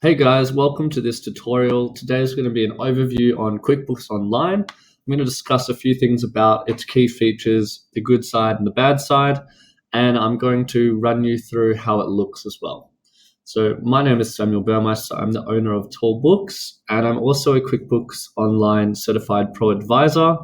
Hey guys, welcome to this tutorial. Today is going to be an overview on QuickBooks Online. I'm going to discuss a few things about its key features, the good side and the bad side, and I'm going to run you through how it looks as well. So my name is Samuel Burmeister. I'm the owner of Tall Books, and I'm also a QuickBooks Online Certified Pro Advisor,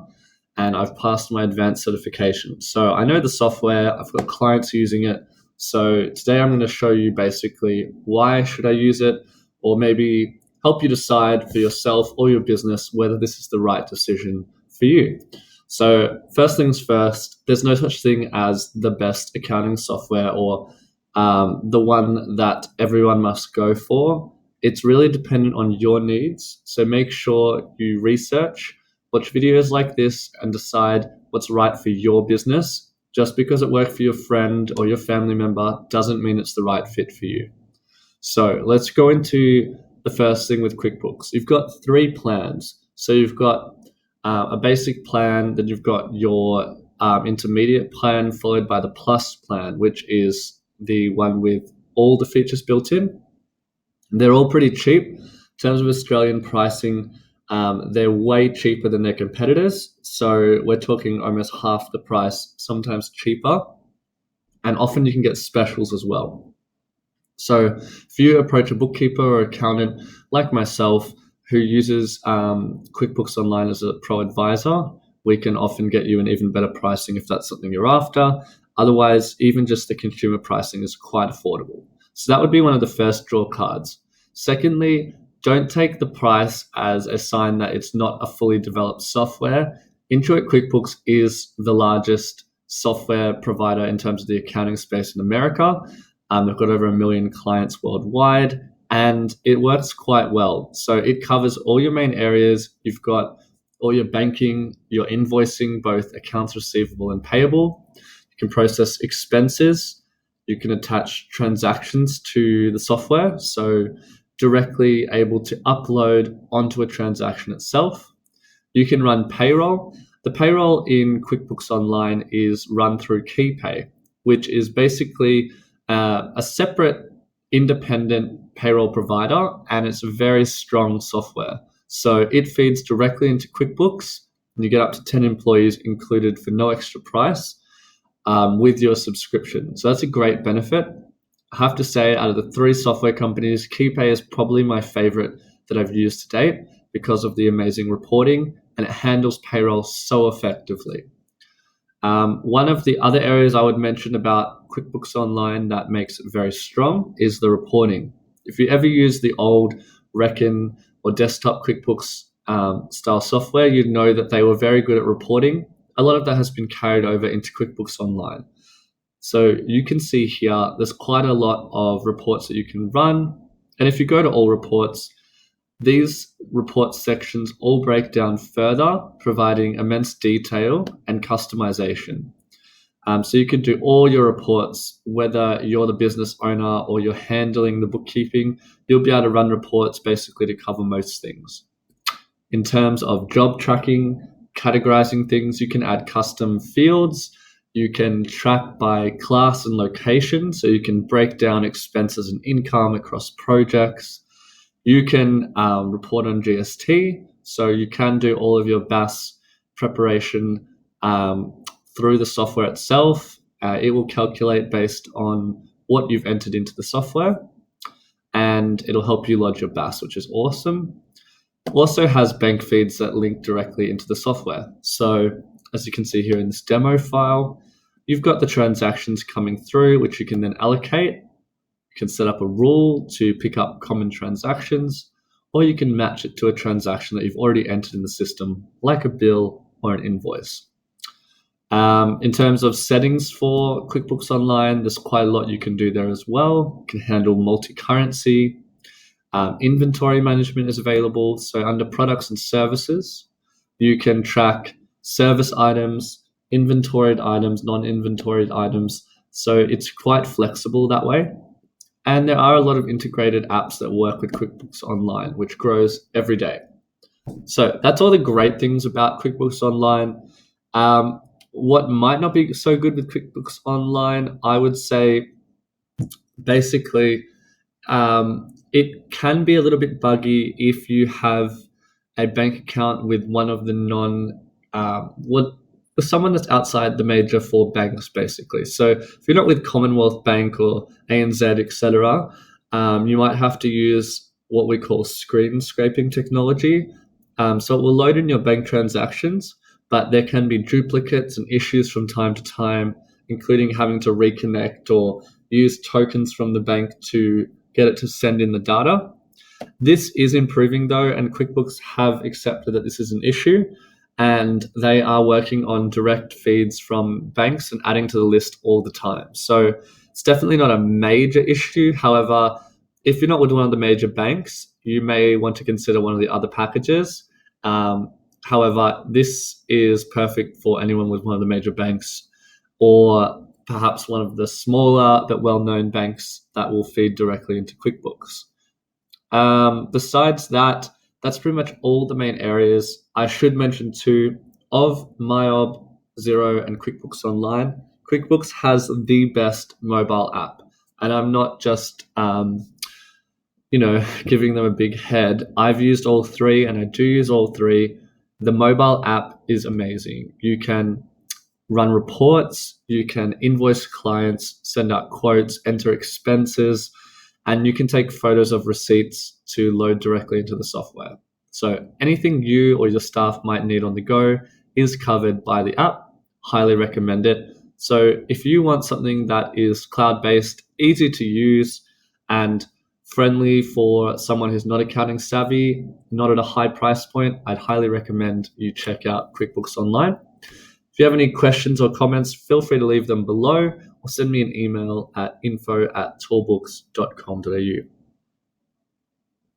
and I've passed my advanced certification. So I know the software, I've got clients using it. So today I'm going to show you basically why should I use it, or maybe help you decide for yourself or your business whether this is the right decision for you. So first things first, there's no such thing as the best accounting software or the one that everyone must go for. It's really dependent on your needs. So make sure you research, watch videos like this, and decide what's right for your business. Just because it worked for your friend or your family member doesn't mean it's the right fit for you. So let's go into the first thing with QuickBooks. You've got three plans. So you've got a basic plan, then you've got your intermediate plan, followed by the plus plan, which is the one with all the features built in. They're all pretty cheap. In terms of Australian pricing, they're way cheaper than their competitors. So we're talking almost half the price, sometimes cheaper. And often you can get specials as well. So if you approach a bookkeeper or accountant like myself who uses QuickBooks Online as a pro advisor, we can often get you an even better pricing if that's something you're after. Otherwise, even just the consumer pricing is quite affordable. So that would be one of the first draw cards. Secondly, don't take the price as a sign that it's not a fully developed software. Intuit QuickBooks is the largest software provider in terms of the accounting space in America. They've got over 1 million clients worldwide, and it works quite well. So it covers all your main areas. You've got all your banking, your invoicing, both accounts receivable and payable. You can process expenses. You can attach transactions to the software, so directly able to upload onto a transaction itself. You can run payroll. The payroll in QuickBooks Online is run through KeyPay, which is basically a separate independent payroll provider, and it's a very strong software. So it feeds directly into QuickBooks, and you get up to 10 employees included for no extra price with your subscription. So that's a great benefit. I have to say, out of the three software companies, KeyPay is probably my favorite that I've used to date because of the amazing reporting, and it handles payroll so effectively. One of the other areas I would mention about QuickBooks Online that makes it very strong is the reporting. If you ever use the old Reckon or desktop QuickBooks style software, you'd know that they were very good at reporting. A lot of that has been carried over into QuickBooks Online. So you can see here, there's quite a lot of reports that you can run. And if you go to all reports, these report sections all break down further, providing immense detail and customization. So you can do all your reports, whether you're the business owner or you're handling the bookkeeping, you'll be able to run reports basically to cover most things. In terms of job tracking, categorizing things, you can add custom fields. You can track by class and location, so you can break down expenses and income across projects. You can report on GST, so you can do all of your BAS preparation through the software itself. It will calculate based on what you've entered into the software, and it'll help you lodge your BAS, which is awesome. It also has bank feeds that link directly into the software. So as you can see here in this demo file, you've got the transactions coming through, which you can then allocate. You can set up a rule to pick up common transactions, or you can match it to a transaction that you've already entered in the system, like a bill or an invoice. In terms of settings for QuickBooks Online, there's quite a lot you can do there as well. You can handle multi-currency. Inventory management is available. So under products and services, you can track service items, inventoried items, non-inventoried items. So it's quite flexible that way. And there are a lot of integrated apps that work with QuickBooks Online, which grows every day. So that's all the great things about QuickBooks Online. What might not be so good with QuickBooks Online, I would say basically It can be a little bit buggy if you have a bank account with one of the with someone that's outside the major four banks, basically. So if you're not with Commonwealth Bank or ANZ, etc., you might have to use what we call screen scraping technology. So it will load in your bank transactions, but there can be duplicates and issues from time to time, including having to reconnect or use tokens from the bank to get it to send in the data. This is improving though, and QuickBooks have accepted that this is an issue, and they are working on direct feeds from banks and adding to the list all the time. So it's definitely not a major issue. However, if you're not with one of the major banks, you may want to consider one of the other packages. However, this is perfect for anyone with one of the major banks, or perhaps one of the smaller but well-known banks that will feed directly into QuickBooks. Besides that, that's pretty much all the main areas. I should mention too, of MyOb, Xero, and QuickBooks Online, QuickBooks has the best mobile app. And I'm not just, giving them a big head. I've used all three, and I do use all three. The mobile app is amazing. You can run reports, you can invoice clients, send out quotes, enter expenses, and you can take photos of receipts to load directly into the software. So anything you or your staff might need on the go is covered by the app. Highly recommend it. So if you want something that is cloud-based, easy to use, and friendly for someone who's not accounting savvy, not at a high price point, I'd highly recommend you check out QuickBooks Online. If you have any questions or comments, feel free to leave them below or send me an email at info@toolbooks.com.au.